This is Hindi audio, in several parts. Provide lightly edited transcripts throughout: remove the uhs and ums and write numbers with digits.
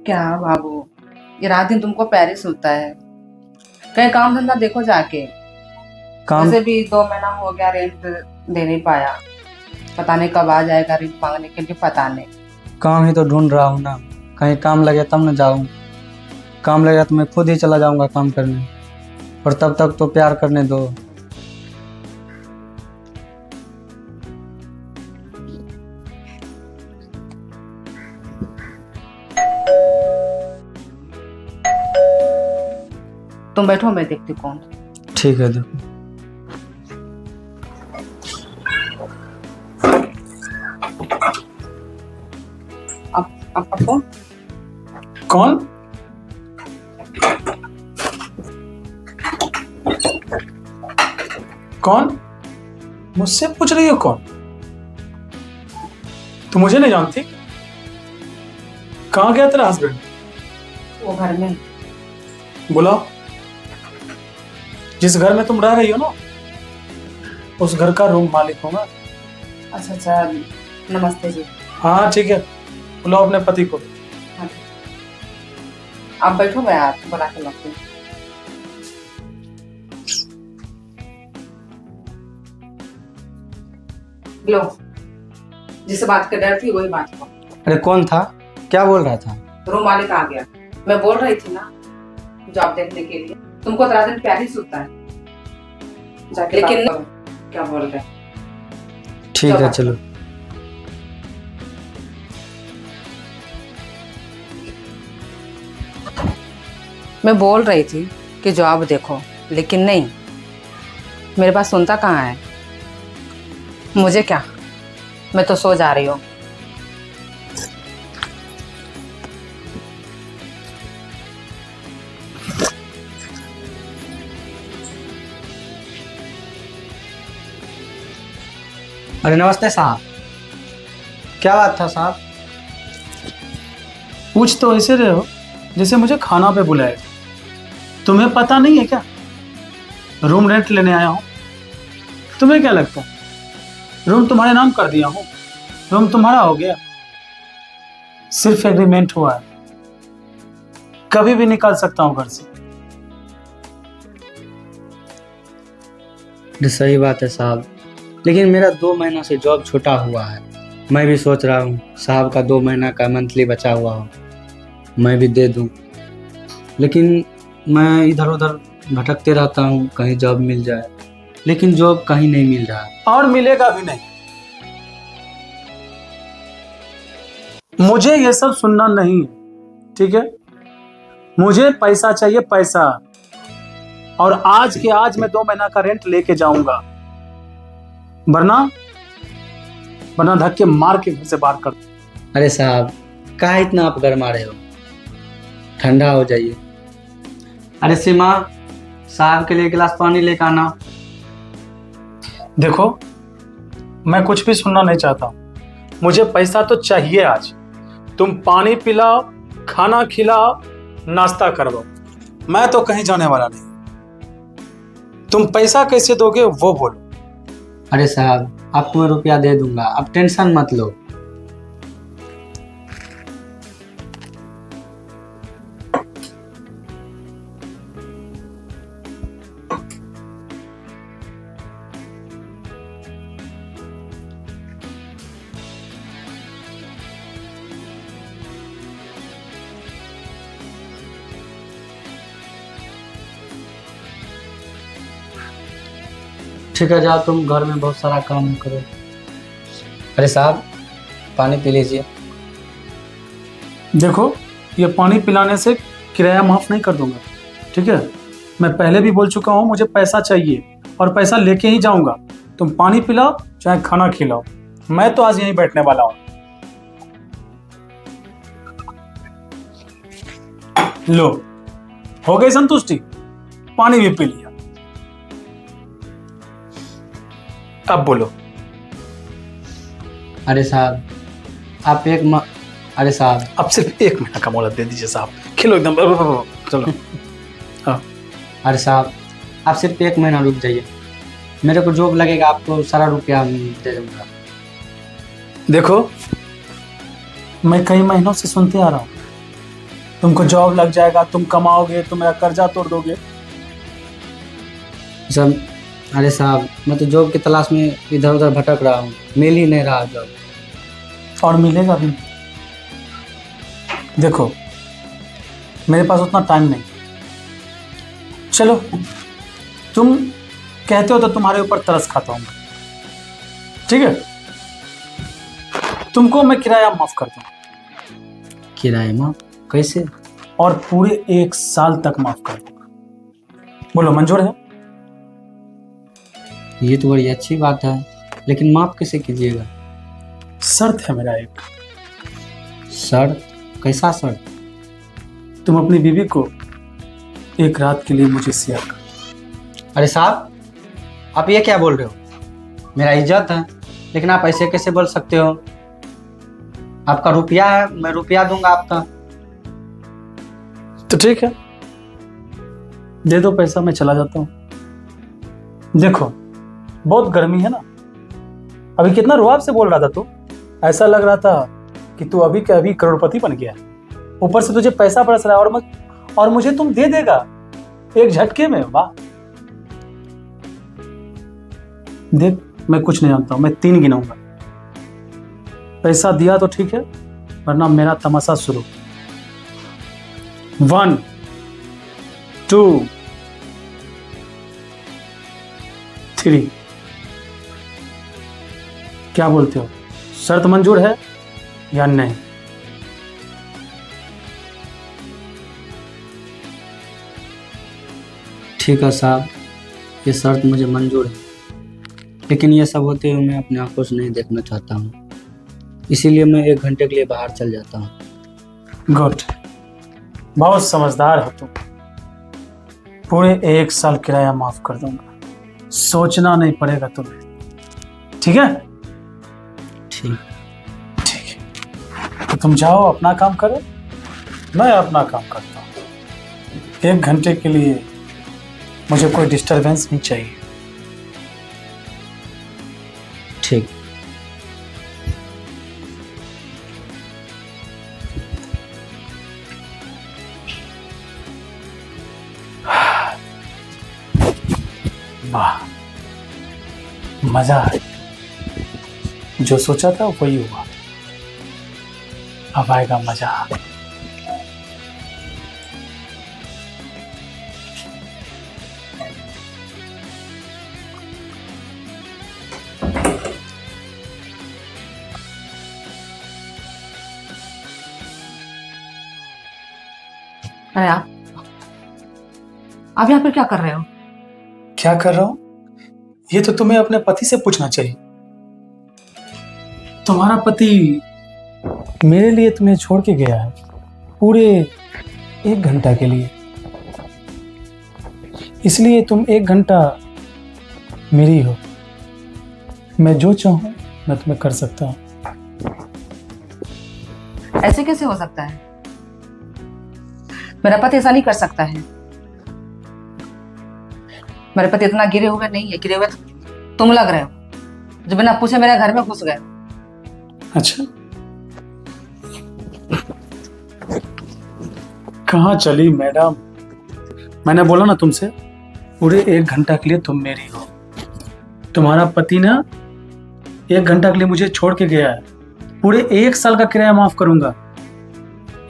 क्या बाबू, ये रात दिन तुमको पेरिस होता है। कहीं काम धंधा देखो जाके। काम वैसे भी 2 महीना हो गया, रेंट दे नहीं पाया। पता नहीं कब आ जाएगा रेंट मांगने के लिए, पता नहीं। काम ही तो ढूंढ रहा हूँ ना। कहीं काम लगे तब ना जाऊँ। काम लगेगा तो मैं खुद ही चला जाऊंगा काम करने। और तब तक तो प्यार करने दो। तुम बैठो, मैं देखती कौन। ठीक है देखो। अब पप्पू कौन? कौन? मुझसे पूछ रही हो कौन? तू मुझे नहीं जानती? कहाँ गया तेरा हस्बैंड? वो घर में। बुलाओ। जिस घर में तुम रह रही हो ना, उस घर का रूम मालिक हूँ मैं। अच्छा अच्छा, नमस्ते जी। हाँ ठीक है, बुलाओ अपने पति को। हाँ, आप बैठो, मैं आप बना के लाती हूँ। लो, जिससे बात कर रही थी वही बात को। अरे कौन था? क्या बोल रहा था? रूम मालिक आ गया। मैं बोल रही थी ना जॉब देखने के लिए, तुमको 3 दिन प्यार ही सूझता है जाके, लेकिन क्या बोल रहे हैं। ठीक है चलो। मैं बोल रही थी कि जॉब देखो, लेकिन नहीं, मेरे पास सुनता कहाँ है। मुझे क्या, मैं तो सो जा रही हूँ। अरे नमस्ते साहब। क्या बात था साहब? पूछ तो ऐसे रहे हो जैसे मुझे खाना पे बुलाए। तुम्हें पता नहीं है क्या? रूम रेंट लेने आया हूँ। तुम्हें क्या लगता है रूम तुम्हारे नाम कर दिया हूँ? रूम तुम्हारा हो गया। सिर्फ एग्रीमेंट हुआ है, कभी भी निकाल सकता हूँ घर से। सही बात है साहब, लेकिन मेरा 2 महीना से जॉब छूटा हुआ है। मैं भी सोच रहा हूँ साहब का 2 महीना का मंथली बचा हुआ हो, मैं भी दे दूँ। लेकिन मैं इधर उधर भटकते रहता हूँ, कहीं जॉब मिल जाए, लेकिन जॉब कहीं नहीं मिल रहा। और मिलेगा भी नहीं। मुझे ये सब सुनना नहीं है, ठीक है? मुझे पैसा चाहिए, पैसा। और आज के आज मैं 2 महीना का रेंट लेके जाऊंगा, वरना धक्के मार के घर से बाहर कर। अरे साहब, कहाँ इतना आप गरमा रहे हो? ठंडा हो जाइए। अरे सीमा, साहब के लिए गिलास पानी लेकर आना। देखो, मैं कुछ भी सुनना नहीं चाहता, मुझे पैसा तो चाहिए आज। तुम पानी पिलाओ, खाना खिलाओ, नाश्ता करवाओ, मैं तो कहीं जाने वाला नहीं। तुम पैसा कैसे दोगे वो बोलो। अरे साहब, आपको मैं रुपया दे दूंगा, आप टेंशन मत लो। ठीक है, जाओ तुम घर में बहुत सारा काम करो। अरे साहब, पानी पी लीजिए। देखो, ये पानी पिलाने से किराया माफ नहीं कर दूंगा, ठीक है? मैं पहले भी बोल चुका हूं, मुझे पैसा चाहिए और पैसा लेके ही जाऊंगा। तुम पानी पिलाओ चाहे खाना खिलाओ, मैं तो आज यहीं बैठने वाला हूं। लो, हो गई संतुष्टि? पानी भी पी लिया। अब बोलो। अरे साहब, आप अरे साहब, अब सिर्फ 1 महीना का मोहलत दे दीजिए साहब। खिलो एकदम। चलो। हाँ। अरे साहब, आप सिर्फ 1 महीना रुक जाइए। मेरे को जॉब लगेगा, आपको सारा रुपया दे दूंगा। देखो, मैं कई महीनों से सुनते आ रहा हूँ तुमको जॉब लग जाएगा, तुम कमाओगे, तुम मेरा कर्जा तोड़ दोगे। सब अरे साहब, मैं तो जॉब की तलाश में इधर उधर भटक रहा हूँ, मिल ही नहीं रहा जॉब। और मिलेगा भी। देखो मेरे पास उतना टाइम नहीं। चलो तुम कहते हो तो तुम्हारे ऊपर तरस खाता हूँ मैं, ठीक है? तुमको मैं किराया माफ करता हूँ, किराए माँ कैसे? और पूरे 1 साल तक माफ कर दूंगा। बोलो मंजूर है? ये तो बड़ी अच्छी बात है, लेकिन माफ कैसे कीजिएगा? शर्त है मेरा एक। शर्त? कैसा शर्त? तुम अपनी बीवी को 1 रात के लिए मुझे शेयर कर। अरे साहब, आप ये क्या बोल रहे हो? मेरा इज्जत है, लेकिन आप ऐसे कैसे बोल सकते हो? आपका रुपया है, मैं रुपया दूंगा आपका। तो ठीक है, दे दो पैसा, मैं चला जाता हूँ। देखो बहुत गर्मी है ना, अभी कितना रुआब से बोल रहा था तू, ऐसा लग रहा था कि तू अभी के अभी करोड़पति बन गया। ऊपर से तुझे पैसा बरस रहा है और मुझे तुम दे देगा एक झटके में। वाह! देख मैं कुछ नहीं जानता हूं, मैं 3 गिनाऊंगा। पैसा दिया तो ठीक है, वरना मेरा तमाशा शुरू। 1 2 3। क्या बोलते हो, शर्त मंजूर है या नहीं? ठीक है साहब, ये शर्त मुझे मंजूर है, लेकिन ये सब होते हुए मैं अपने आंखों से नहीं देखना चाहता हूँ, इसीलिए मैं 1 घंटे के लिए बाहर चल जाता हूँ। गुड, बहुत समझदार हो तुम। पूरे 1 साल किराया माफ कर दूंगा, सोचना नहीं पड़ेगा तुम्हें, ठीक है? ठीक। ठीक है, तो तुम जाओ अपना काम करो, मैं अपना काम करता हूँ। 1 घंटे के लिए मुझे कोई डिस्टरबेंस नहीं चाहिए। ठीक। वाह, मजा है। जो सोचा था वही हुआ, अब आएगा मजा। अरे आप यहाँ पर क्या कर रहे हो? क्या कर रहा हूं, ये तो तुम्हें अपने पति से पूछना चाहिए। तुम्हारा पति मेरे लिए तुम्हें छोड़ के गया है पूरे 1 घंटा के लिए, इसलिए तुम 1 घंटा मेरी हो। मैं जो चाहूं मैं तुम्हें कर सकता हूं। ऐसे कैसे हो सकता है? मेरा पति ऐसा नहीं कर सकता है। मेरे पति इतना गिरे हुए नहीं है, गिरे हुए तो तुम लग रहे हो, जो बिना पूछे मेरे घर में घुस गए। अच्छा, कहाँ चली मैडम? मैंने बोला ना तुमसे, पूरे 1 घंटा के लिए तुम मेरी हो। तुम्हारा पति ना 1 घंटा के लिए मुझे छोड़ के गया है, पूरे 1 साल का किराया माफ करूंगा।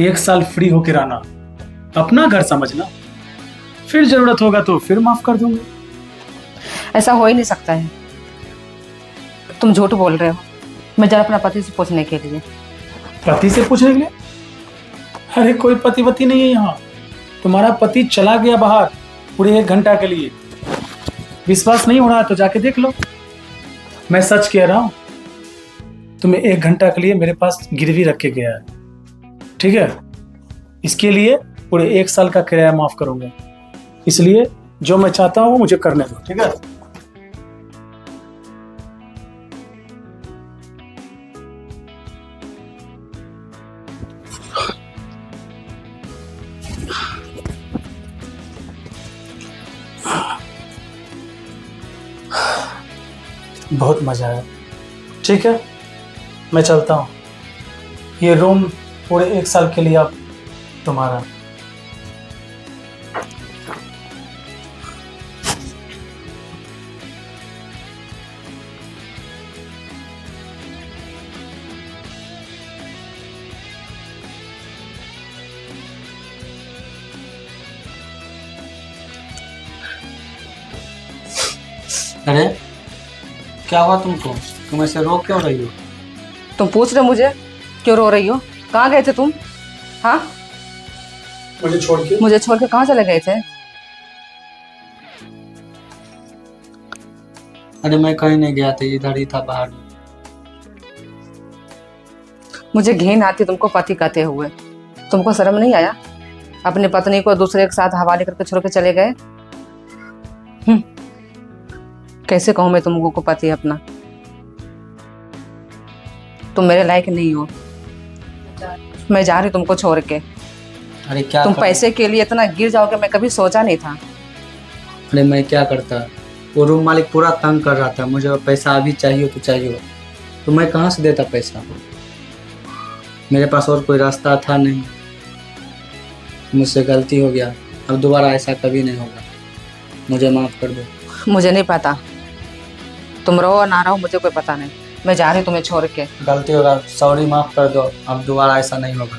1 साल फ्री होके रहना, अपना घर समझना, फिर जरूरत होगा तो फिर माफ कर दूंगा। ऐसा हो ही नहीं सकता है, तुम झूठ बोल रहे हो। मैं जरा अपना पति से पूछने के लिए। पति से पूछने के लिए? अरे कोई पति वति नहीं है यहाँ, तुम्हारा पति चला गया बाहर पूरे 1 घंटा के लिए। विश्वास नहीं हो रहा तो जाके देख लो, मैं सच कह रहा हूं। तुम्हें 1 घंटा के लिए मेरे पास गिरवी रख के गया है, ठीक है? इसके लिए पूरे 1 साल का किराया माफ करूंगा, इसलिए जो मैं चाहता हूं मुझे करने दो, ठीक है? बहुत मजा आया, ठीक है? मैं चलता हूँ। ये रूम पूरे 1 साल के लिए आप तुम्हारा। अरे क्या हुआ तुमको? तुम ऐसे रो क्यों रही हो? तुम पूछ रहे मुझे क्यों रो रही हो? कहाँ गए थे तुम? हाँ, मुझे छोड़ के? मुझे छोड़ के कहाँ चले गए थे? अरे मैं कहीं नहीं गया था, इधर ही था बाहर। मुझे घिन आती तुमको पति कहते हुए। तुमको शर्म नहीं आया? अपनी पत्नी को दूसरे के साथ हवाले करके छोड़ के चले गए। कैसे कहूँ मैं तुमको को पति अपना? तुम मेरे लायक नहीं हो। मैं जा रही तुमको छोड़ के। अरे क्या तुम कर... पैसे के लिए इतना गिर जाओगे मैं कभी सोचा नहीं था। अरे मैं क्या करता, वो रूम मालिक पूरा तंग कर रहा था, मुझे पैसा अभी चाहिए तो चाहिए, तो मैं कहाँ से देता पैसा? मेरे पास और कोई रास्ता था नहीं, मुझसे गलती हो गया, अब दोबारा ऐसा कभी नहीं होगा, मुझे माफ़ कर दो। मुझे नहीं पता तुम रहो और ना रहो, मुझे कोई पता नहीं। मैं जा रही तुम्हें छोड़ के। गलती होगा, सॉरी, माफ़ कर दो, अब दोबारा ऐसा नहीं होगा।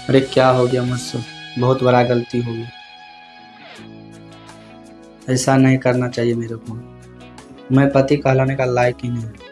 अरे क्या हो गया मुझसे, बहुत बड़ा गलती हो गई, ऐसा नहीं करना चाहिए मेरे को, मैं पति कहलाने का लायक ही नहीं।